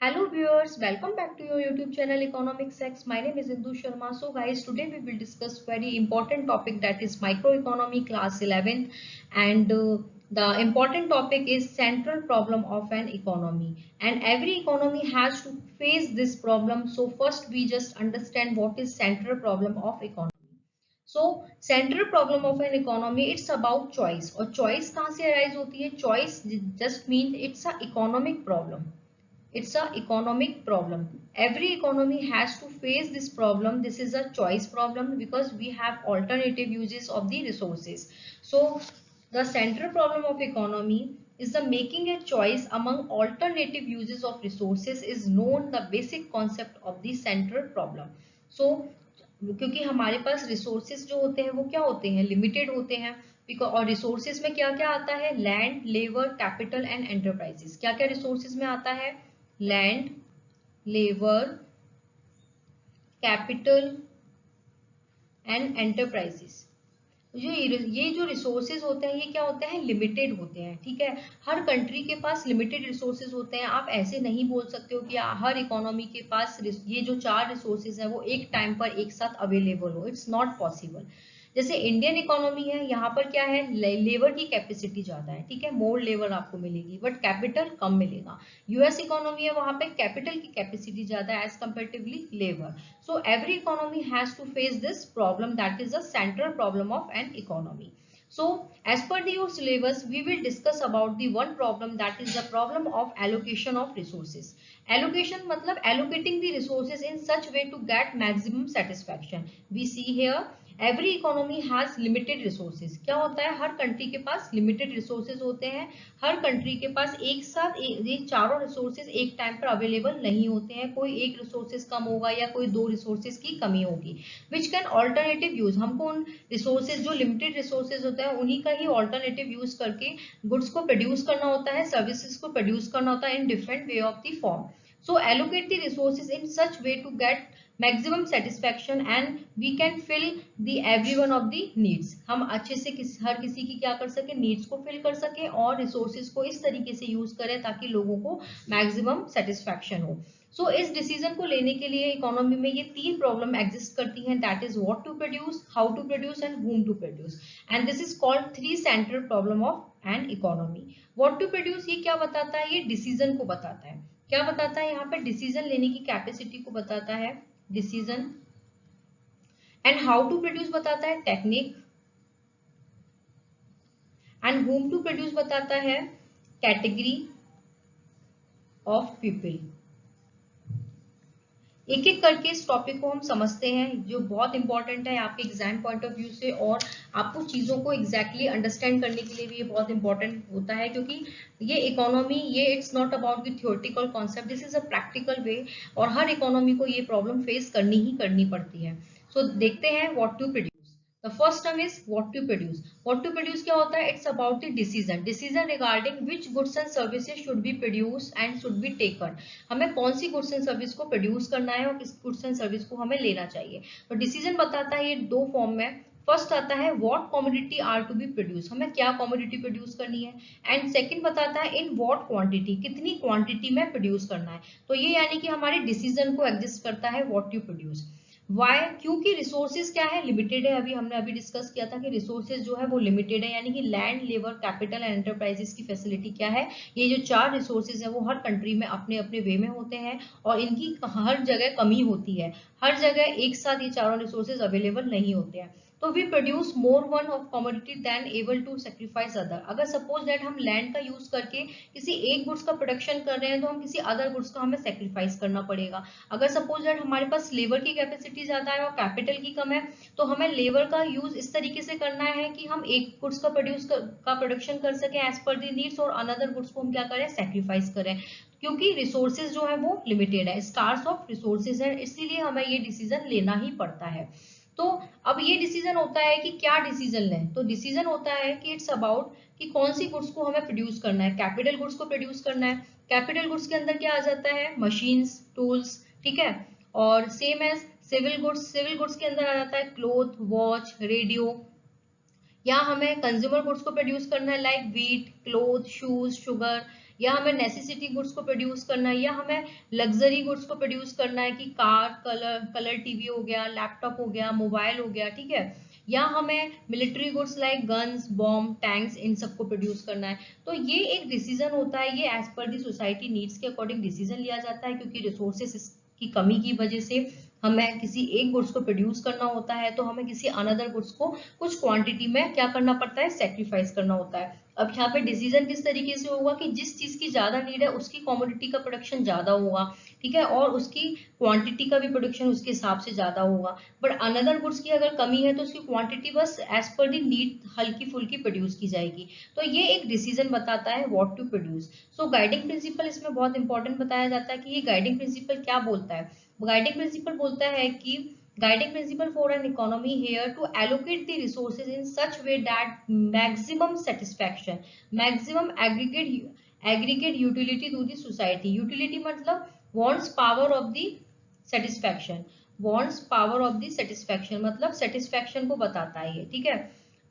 Hello viewers, welcome back to your YouTube channel Economics X. My name is Indu Sharma. So guys, today we will discuss very important topic, that is microeconomy class 11, and the important topic is central problem of an economy, and every economy has to face this problem. So first we just understand what is central problem of economy. So central problem of an economy, it's about choice. और choice कहाँ से arise होती है? Choice just means it's a economic problem. It's a economic problem. Every economy has to face this problem. This is a choice problem because we have alternative uses of the resources. So the central problem of economy is the making a choice among alternative uses of resources is known the basic concept of the central problem. So क्योंकि हमारे पास resources जो होते हैं वो क्या होते हैं, limited होते हैं। बिकॉज और रिसोर्सेज में क्या क्या आता है? Land, labour, capital and enterprises. क्या क्या रिसोर्सेज में आता है? Land, labour, capital and enterprises. ये जो रिसोर्सेज होते हैं ये क्या होते हैं? लिमिटेड होते हैं। ठीक है, हर कंट्री के पास लिमिटेड रिसोर्सेज होते हैं। आप ऐसे नहीं बोल सकते हो कि हर इकोनॉमी के पास ये जो चार रिसोर्सेज है वो एक टाइम पर एक साथ अवेलेबल हो। It's not possible. जैसे इंडियन इकोनॉमी है, यहाँ पर क्या है? लेबर की कैपेसिटी ज्यादा है। ठीक है, मोर लेबर आपको मिलेगी बट कैपिटल कम मिलेगा। यूएस इकोनॉमी है, वहां पे कैपिटल की कैपेसिटी ज्यादा है as comparatively labour. So every economy has to face this problem, that is the central problem of an economy. So as per your syllabus, we will discuss about the one problem, that is the problem of allocation of resources. Allocation मतलब allocating the resources in such way to get maximum satisfaction. We see here every economy has limited resources. क्या होता है? हर country के पास limited resources होते हैं। हर country के पास एक साथ ये चारों रिसोर्सेज एक टाइम पर अवेलेबल नहीं होते हैं। कोई एक रिसोर्सेज कम होगा या कोई दो रिसोर्सेज की कमी होगी। विच कैन ऑल्टरनेटिव यूज, हमको उन रिसोर्सेज जो लिमिटेड रिसोर्सेज होते हैं उन्हीं का ही ऑल्टरनेटिव यूज करके गुड्स को प्रोड्यूस करना होता है, सर्विसेज को प्रोड्यूस करना होता है in different way of the form. So allocate the resources in such way to get maximum satisfaction and we can fill the every one of the needs. हम अच्छे से हर किसी की क्या कर सके? नीड्स को फिल कर सके और रिसोर्सेज को इस तरीके से यूज करें ताकि लोगों को मैक्सिमम सेटिस्फैक्शन हो। सो इस डिसीजन को लेने के लिए इकोनॉमी में ये तीन प्रॉब्लम एग्जिस्ट करती हैं, that is what to produce, how to produce and whom to produce, and this is called three central problem of an economy. What to produce ये क्या बताता है? ये डिसीजन को बताता है। क्या बताता है? यहाँ पे डिसीजन लेने की कैपेसिटी को बताता है, decision. And how to produce बताता है, technique. And whom to produce बताता है, कैटेगरी ऑफ पीपल। एक एक करके इस टॉपिक को हम समझते हैं जो बहुत इंपॉर्टेंट है आपके एग्जाम पॉइंट ऑफ व्यू से, और आपको चीजों को एग्जैक्टली अंडरस्टैंड करने के लिए भी ये बहुत इंपॉर्टेंट होता है, क्योंकि ये इकोनॉमी ये it's not about the theoretical concept, this is a practical way, और हर इकोनॉमी को ये प्रॉब्लम फेस करनी ही करनी पड़ती है। सो देखते हैं what to produce. The first term is what to produce. What to produce क्या होता है? It's about the decision. Decision regarding which goods and services should be produced and should be taken. हमें कौन सी goods and service को produce करना है और किस गुड्स एंड सर्विस को हमें लेना चाहिए। तो डिसीजन बताता है ये दो फॉर्म में। फर्स्ट आता है what commodity are to be produce, हमें क्या कमोडिटी प्रोड्यूस करनी है। एंड सेकंड बताता है इन व्हाट क्वांटिटी, कितनी क्वांटिटी में प्रोड्यूस करना है। तो ये यानी कि हमारे डिसीजन को एग्जिस्ट करता है व्हाट टू प्रोड्यूस। वाई? क्योंकि रिसोर्सेज क्या है? लिमिटेड है। हमने अभी डिस्कस किया था कि रिसोर्सेज जो है वो लिमिटेड है, यानी कि land, labour, capital and enterprises की फैसिलिटी क्या है? ये जो चार रिसोर्सेज है वो हर कंट्री में अपने अपने वे में होते हैं और इनकी हर जगह कमी होती है। हर जगह एक साथ ये चारों रिसोर्सेज अवेलेबल नहीं होते हैं। तो we produce more one of commodity then able to sacrifice other. अगर सपोज दैट हम लैंड का यूज करके किसी एक गुड्स का प्रोडक्शन कर रहे हैं तो हम किसी अदर गुड्स का हमें सेक्रीफाइस करना पड़ेगा। अगर सपोज दैट हमारे पास लेबर की कैपेसिटी ज्यादा है और कैपिटल की कम है तो हमें लेबर का यूज इस तरीके से करना है कि हम एक गुड्स का प्रोडक्शन कर सकें एज पर दी नीड्स, और अनदर गुड्स को हम क्या करें? सेक्रीफाइस करें, क्योंकि रिसोर्सेज जो है वो लिमिटेड है, स्कार्स ऑफ रिसोर्सेज है, इसीलिए हमें ये डिसीजन लेना ही पड़ता है। तो अब ये डिसीजन होता है कि क्या डिसीजन लें। तो डिसीजन होता है कि इट्स अबाउट कि कौन सी गुड्स को हमें प्रोड्यूस करना है। कैपिटल गुड्स को प्रोड्यूस करना है। कैपिटल गुड्स के अंदर क्या आ जाता है? मशीन्स, टूल्स, ठीक है। और same as civil goods, civil goods के अंदर आ जाता है क्लोथ, वॉच, रेडियो। या हमें कंज्यूमर गुड्स को प्रोड्यूस करना है like wheat, cloth, shoes, sugar, या हमें नेसेसिटी गुड्स को प्रोड्यूस करना है, या हमें लग्जरी गुड्स को प्रोड्यूस करना है कि कार, कलर टीवी हो गया, लैपटॉप हो गया, मोबाइल हो गया, ठीक है, या हमें military goods like guns, bomb, tanks, इन सबको प्रोड्यूस करना है। तो ये एक डिसीजन होता है, ये as per the society needs के अकॉर्डिंग डिसीजन लिया जाता है, क्योंकि रिसोर्सेस की कमी की वजह से हमें किसी एक गुड्स को प्रोड्यूस करना होता है, तो हमें किसी अनदर गुड्स को कुछ क्वांटिटी में क्या करना पड़ता है, सेक्रीफाइस करना होता है। अब यहाँ पे डिसीजन किस तरीके से होगा कि जिस चीज की ज्यादा नीड है उसकी कमोडिटी का प्रोडक्शन ज्यादा होगा, ठीक है, और उसकी क्वांटिटी का भी प्रोडक्शन उसके हिसाब से ज्यादा होगा। बट अनदर गुड्स की अगर कमी है तो उसकी क्वांटिटी बस एज पर दी नीड हल्की फुल्की प्रोड्यूस की जाएगी। तो ये एक डिसीजन बताता है what to produce. So guiding principle इसमें बहुत इंपॉर्टेंट बताया जाता है कि ये गाइडिंग प्रिंसिपल क्या बोलता है। गाइडिंग प्रिंसिपल बोलता है कि guiding principle for an economy here to allocate the resources in such way that maximum satisfaction, maximum aggregate utility to the society। utility मतलब wants power of the satisfaction, wants power of the satisfaction मतलब satisfaction को बताता है ये, ठीक है,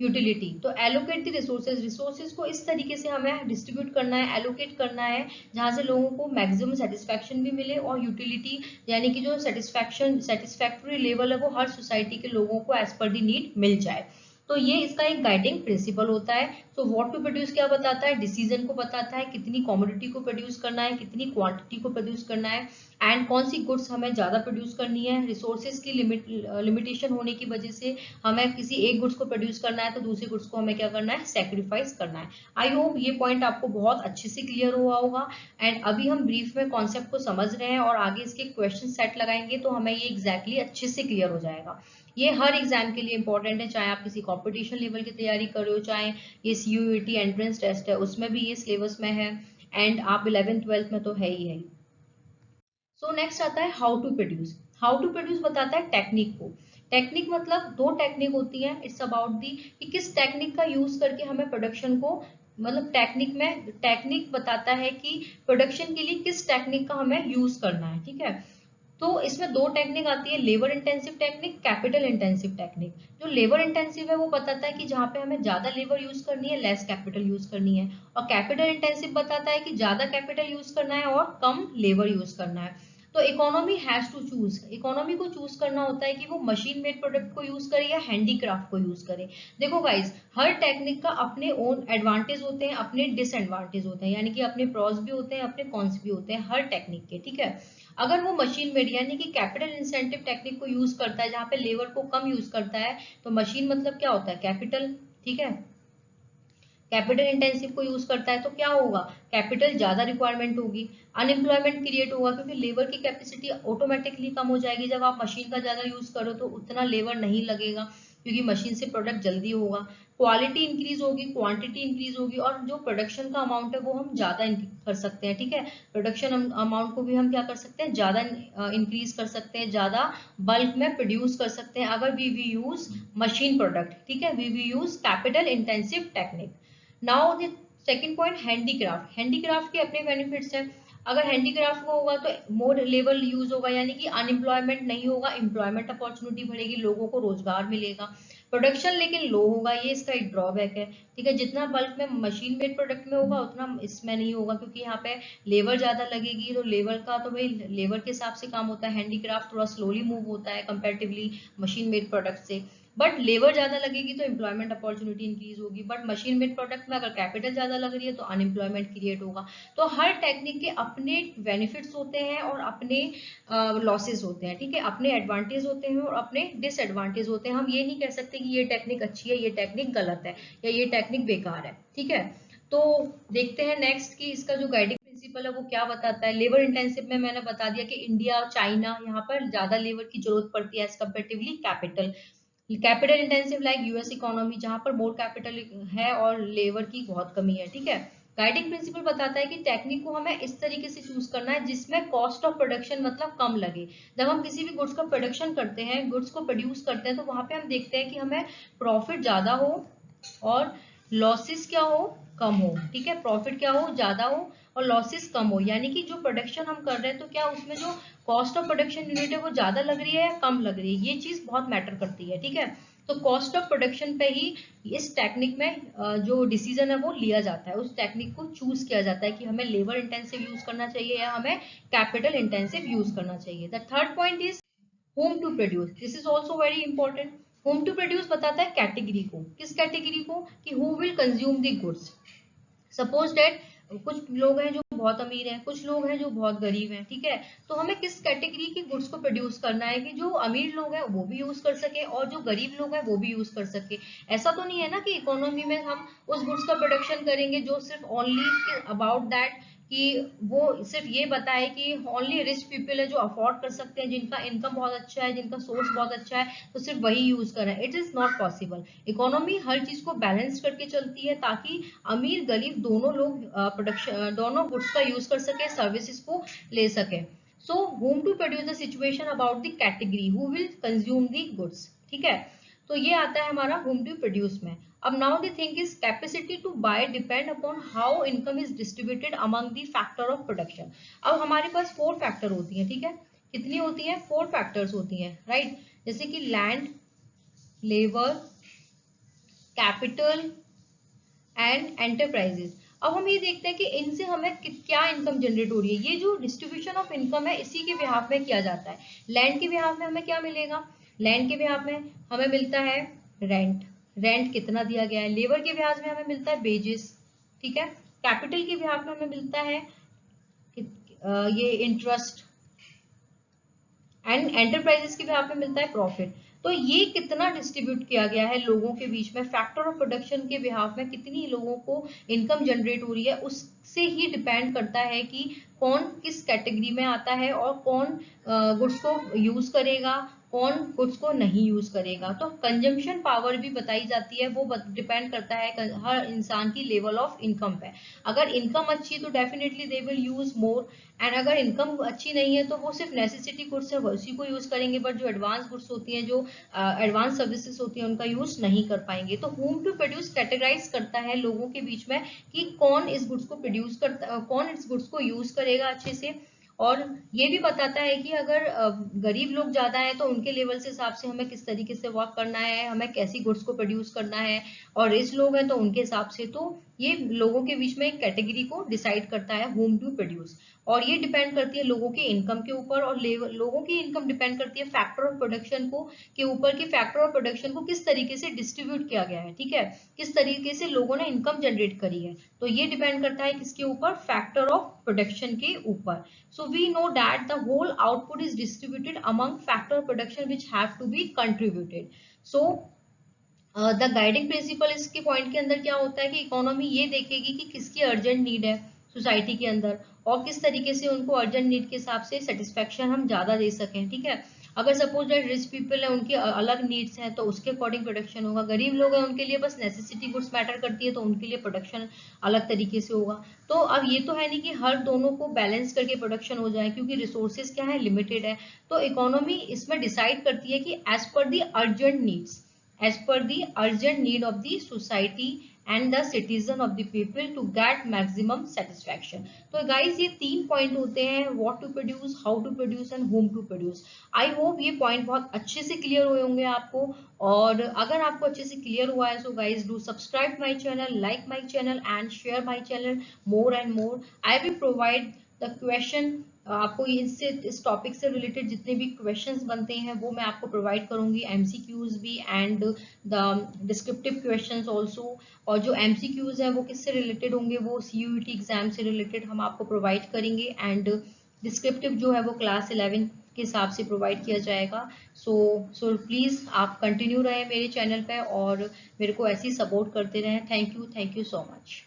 utility. तो allocate the resources, resources को इस तरीके से हमें डिस्ट्रीब्यूट करना है, एलोकेट करना है जहां से लोगों को मैक्सिमम सेटिस्फैक्शन भी मिले, और यूटिलिटी यानी कि जो सेटिस्फैक्टरी लेवल है वो हर सोसाइटी के लोगों को एज पर दी नीड मिल जाए। तो ये इसका एक गाइडिंग प्रिंसिपल होता है। तो व्हाट टू प्रोड्यूस क्या बताता है, डिसीजन को बताता है, कितनी कमोडिटी को प्रोड्यूस करना है, कितनी क्वांटिटी को प्रोड्यूस करना है, एंड कौन सी गुड्स हमें ज्यादा प्रोड्यूस करनी है। रिसोर्सेज की लिमिटेशन होने की वजह से हमें किसी एक गुड्स को प्रोड्यूस करना है तो दूसरे गुड्स को हमें क्या करना है, सेक्रीफाइस करना है। आई होप ये पॉइंट आपको बहुत अच्छे से क्लियर हुआ होगा। एंड अभी हम ब्रीफ में कॉन्सेप्ट को समझ रहे हैं और आगे इसके क्वेश्चन सेट लगाएंगे तो हमें ये एग्जैक्टली अच्छे से क्लियर हो जाएगा। ये हर एग्जाम के लिए इंपॉर्टेंट है, चाहे आप किसी कॉम्पिटिशन लेवल की तैयारी कर रहे हो, चाहे ये CUET एंट्रेंस टेस्ट है उसमें भी ये सिलेबस में है, एंड आप 11th-12th में तो है ही है। सो नेक्स्ट आता है how to produce. How to produce बताता है टेक्निक को। टेक्निक मतलब दो टेक्निक होती है, इट्स अबाउट दी कि किस टेक्निक का यूज करके हमें प्रोडक्शन को, मतलब टेक्निक में, टेक्निक बताता है कि प्रोडक्शन के लिए किस टेक्निक का हमें यूज करना है, ठीक है। तो इसमें दो टेक्निक आती है, labour intensive technique, capital intensive technique. जो लेबर इंटेंसिव है वो बताता है कि जहाँ पे हमें ज्यादा लेबर यूज करनी है, लेस कैपिटल यूज करनी है, और कैपिटल इंटेंसिव बताता है कि ज्यादा कैपिटल यूज करना है और कम लेबर यूज करना है। तो economy has to choose, economy को चूज करना होता है कि वो मशीन मेड प्रोडक्ट को यूज करे या हैंडीक्राफ्ट को यूज करे। देखो गाइज, हर टेक्निक का अपने ओन एडवांटेज होते हैं, अपने डिसएडवांटेज होते हैं, यानी कि अपने प्रॉस भी होते हैं, अपने कॉन्स भी होते हैं हर टेक्निक के, ठीक है। अगर वो मशीन मेड यानी कि कैपिटल इंसेंटिव टेक्निक को यूज करता है, जहां पे लेबर को कम यूज करता है, तो मशीन मतलब क्या होता है, कैपिटल, ठीक है। कैपिटल इंटेंसिव को यूज करता है तो क्या होगा, कैपिटल ज्यादा रिक्वायरमेंट होगी, अनएम्प्लॉयमेंट क्रिएट होगा, क्योंकि लेबर की कैपेसिटी ऑटोमेटिकली कम हो जाएगी। जब आप मशीन का ज्यादा यूज करो तो उतना लेबर नहीं लगेगा, क्योंकि मशीन से प्रोडक्ट जल्दी होगा। क्वालिटी इंक्रीज होगी, क्वांटिटी इंक्रीज होगी, और जो प्रोडक्शन का अमाउंट है वो हम ज्यादा कर सकते हैं, ठीक है। प्रोडक्शन अमाउंट को भी हम क्या कर सकते हैं, ज्यादा इंक्रीज कर सकते हैं, ज्यादा बल्क में प्रोड्यूस कर सकते हैं अगर वी यूज मशीन प्रोडक्ट, ठीक है, we use capital intensive technique. Now the second point, handicraft. Handicraft के अपने बेनिफिट्स हैं। अगर हैंडीक्राफ्ट को होगा तो मोर लेबर यूज होगा, यानी कि अनएम्प्लॉयमेंट नहीं होगा, एम्प्लॉयमेंट अपॉर्चुनिटी बढ़ेगी, लोगों को रोजगार मिलेगा। प्रोडक्शन लेकिन लो होगा, ये इसका एक ड्रॉबैक है, ठीक है। जितना बल्क में मशीन मेड प्रोडक्ट में होगा उतना इसमें नहीं होगा, क्योंकि यहाँ पे लेबर ज्यादा लगेगी, तो लेबर का तो भाई लेबर के हिसाब से काम होता है। हैंडीक्राफ्ट थोड़ा स्लोली मूव होता है कंपेरेटिवली मशीन मेड प्रोडक्ट से, बट लेबर ज्यादा लगेगी तो एम्प्लॉयमेंट अपॉर्चुनिटी इंक्रीज होगी। बट मशीन मेड प्रोडक्ट में अगर कैपिटल ज्यादा लग रही है तो अनएम्प्लॉयमेंट क्रिएट होगा। तो हर टेक्निक के अपने बेनिफिट्स होते हैं और अपने लॉसेस होते हैं, ठीक है, अपने एडवांटेज होते हैं और अपने डिसएडवांटेज होते हैं। हम ये नहीं कह सकते कि ये टेक्निक अच्छी है, ये टेक्निक गलत है, या ये टेक्निक बेकार है, ठीक है। तो देखते हैं नेक्स्ट कि इसका जो गाइडिंग प्रिंसिपल है वो क्या बताता है। लेबर इंटेंसिव में मैंने बता दिया कि इंडिया और चाइना, यहाँ पर ज्यादा लेबर की जरूरत पड़ती है as comparatively capital. Capital intensive like US economy, जहां पर मोर कैपिटल है और लेबर की बहुत कमी है, ठीक है। गाइडिंग प्रिंसिपल बताता है कि टेक्निक को हमें इस तरीके से चूज करना है जिसमें कॉस्ट ऑफ प्रोडक्शन मतलब कम लगे। जब हम किसी भी गुड्स का प्रोडक्शन करते हैं, गुड्स को प्रोड्यूस करते हैं, तो वहां पे हम देखते हैं कि हमें प्रॉफिट ज्यादा हो और लॉसेस क्या हो, कम हो, ठीक है। प्रॉफिट क्या हो, ज्यादा हो, और लॉसेस कम हो, यानी कि जो प्रोडक्शन हम कर रहे हैं तो क्या उसमें जो कॉस्ट ऑफ प्रोडक्शन यूनिट है वो ज्यादा लग रही है या कम लग रही है, ये चीज बहुत मैटर करती है, ठीक है। तो कॉस्ट ऑफ प्रोडक्शन पे ही इस टेक्निक में जो डिसीजन है वो लिया जाता है, उस टेक्निक को चूज किया जाता है कि हमें लेबर इंटेंसिव यूज करना चाहिए या हमें कैपिटल इंटेंसिव यूज करना चाहिए। The third point is whom to produce. This is also very important. Whom to produce बताता है कैटेगरी को, किस कैटेगरी को, कि who will consume the goods. Suppose that कुछ लोग हैं जो बहुत अमीर हैं, कुछ लोग हैं जो बहुत गरीब हैं, ठीक है। तो हमें किस कैटेगरी के गुड्स को प्रोड्यूस करना है कि जो अमीर लोग हैं वो भी यूज कर सके और जो गरीब लोग हैं वो भी यूज कर सके। ऐसा तो नहीं है ना कि इकोनॉमी में हम उस गुड्स का प्रोडक्शन करेंगे जो सिर्फ ओनली अबाउट दैट, कि वो सिर्फ ये बताए कि ओनली रिच पीपल है जो अफोर्ड कर सकते हैं, जिनका इनकम बहुत अच्छा है, जिनका सोर्स बहुत अच्छा है, तो सिर्फ वही यूज करें। It is not possible. Economy हर चीज को बैलेंस करके चलती है ताकि अमीर गरीब दोनों लोग प्रोडक्शन दोनों गुड्स का यूज कर सके, सर्विसेज को ले सके। So whom to produce the situation about the category who will consume the goods, ठीक है। तो ये आता है हमारा होम टू प्रोड्यूस में। अब now the thing is capacity to buy depend upon how income is distributed among the factor of production. अब हमारे पास 4 फैक्टर होती है, ठीक है। कितनी होती है? 4 फैक्टर्स होती हैं, राइट। जैसे कि land, labour, capital and enterprises. अब हम ये देखते हैं कि इनसे हमें क्या इनकम जनरेट हो रही है। ये जो डिस्ट्रीब्यूशन ऑफ इनकम है इसी के बिहाफ में किया जाता है। लैंड के बिहाफ में हमें क्या मिलेगा? लैंड के बिहाफ में हमें मिलता है रेंट, रेंट कितना दिया गया है। लेबर के बिहाफ में हमें मिलता है वेजेस, ठीक है। कैपिटल के बिहाफ में हमें मिलता है ये इंटरेस्ट, एंड एंटरप्राइजेस के बिहाफ में मिलता है प्रॉफिट। तो ये कितना डिस्ट्रीब्यूट किया गया है लोगों के बीच में, फैक्टर ऑफ प्रोडक्शन के बिहाफ में कितनी लोगों को इनकम जनरेट हो रही है, उससे ही डिपेंड करता है कि कौन किस कैटेगरी में आता है और कौन गुड्स को यूज करेगा, कौन गुड्स को नहीं यूज करेगा। तो कंजम्पशन पावर भी बताई जाती है, वो डिपेंड करता है हर इंसान की लेवल ऑफ इनकम पे। अगर इनकम अच्छी है तो definitely they will use more, and अगर इनकम अच्छी नहीं है तो वो सिर्फ नेसेसिटी गुड्स है उसी को यूज करेंगे, बट जो एडवांस गुड्स होती हैं, जो एडवांस सर्विसेज होती हैं, उनका यूज नहीं कर पाएंगे। तो होम टू प्रोड्यूस कैटेगराइज करता है लोगों के बीच में कि कौन इस गुड्स को प्रोड्यूस करता, कौन इस गुड्स को यूज करेगा अच्छे से। और ये भी बताता है कि अगर गरीब लोग ज्यादा हैं तो उनके लेवल से हिसाब से हमें किस तरीके से वर्क करना है, हमें कैसी गुड्स को प्रोड्यूस करना है, और रिच लोग हैं तो उनके हिसाब से। तो ये लोगों के बीच में एक कैटेगरी को डिसाइड करता है होम टू प्रोड्यूस। और ये डिपेंड करती है लोगों की इनकम के ऊपर, और लोगों की इनकम डिपेंड करती है फैक्टर ऑफ प्रोडक्शन को के ऊपर, कि फैक्टर ऑफ प्रोडक्शन को किस तरीके से डिस्ट्रीब्यूट किया गया है, ठीक है, किस तरीके से लोगों ने इनकम जनरेट करी है। तो ये डिपेंड करता है किसके ऊपर? फैक्टर ऑफ प्रोडक्शन के ऊपर। So we know that the whole output is distributed among factor of production which have to be contributed. So the guiding principal इसके पॉइंट के अंदर क्या होता है कि इकोनॉमी ये देखेगी कि किसकी अर्जेंट नीड है सोसाइटी के अंदर, और किस तरीके से उनको अर्जेंट नीड के हिसाब से सेटिस्फेक्शन हम ज्यादा दे सकें, ठीक है। अगर सपोज दैट रिच पीपल है, उनकी अलग नीड्स हैं तो उसके अकॉर्डिंग प्रोडक्शन होगा। गरीब लोग हैं उनके लिए बस नेसेसिटी गुड्स मैटर करती है तो उनके लिए प्रोडक्शन अलग तरीके से होगा। तो अब ये तो है नहीं कि हर दोनों को बैलेंस करके प्रोडक्शन हो जाए, क्योंकि रिसोर्सेज क्या है, लिमिटेड है। तो इकोनॉमी इसमें डिसाइड करती है कि as per the urgent needs, as per the urgent need of the society and the citizen of the people to get maximum satisfaction. तो guys ये 3 पॉइंट होते हैं, what to produce, how to produce and whom to produce. I hope ये point बहुत अच्छे से clear हुए होंगे आपको। और अगर आपको अच्छे से क्लियर हुआ है, so guys do subscribe my channel, like my channel and share my channel more and more. I will provide the question, आपको इससे इस टॉपिक से रिलेटेड जितने भी क्वेश्चंस बनते हैं वो मैं आपको प्रोवाइड करूंगी, एमसीक्यूज भी and the descriptive questions also. और जो एमसीक्यूज हैं वो किससे रिलेटेड होंगे, वो सीयूईटी एग्जाम से रिलेटेड हम आपको प्रोवाइड करेंगे, एंड डिस्क्रिप्टिव जो है वो क्लास 11 के हिसाब से प्रोवाइड किया जाएगा। सो प्लीज़ आप कंटिन्यू रहें मेरे चैनल पे और मेरे को ऐसे ही सपोर्ट करते रहें। Thank you so much.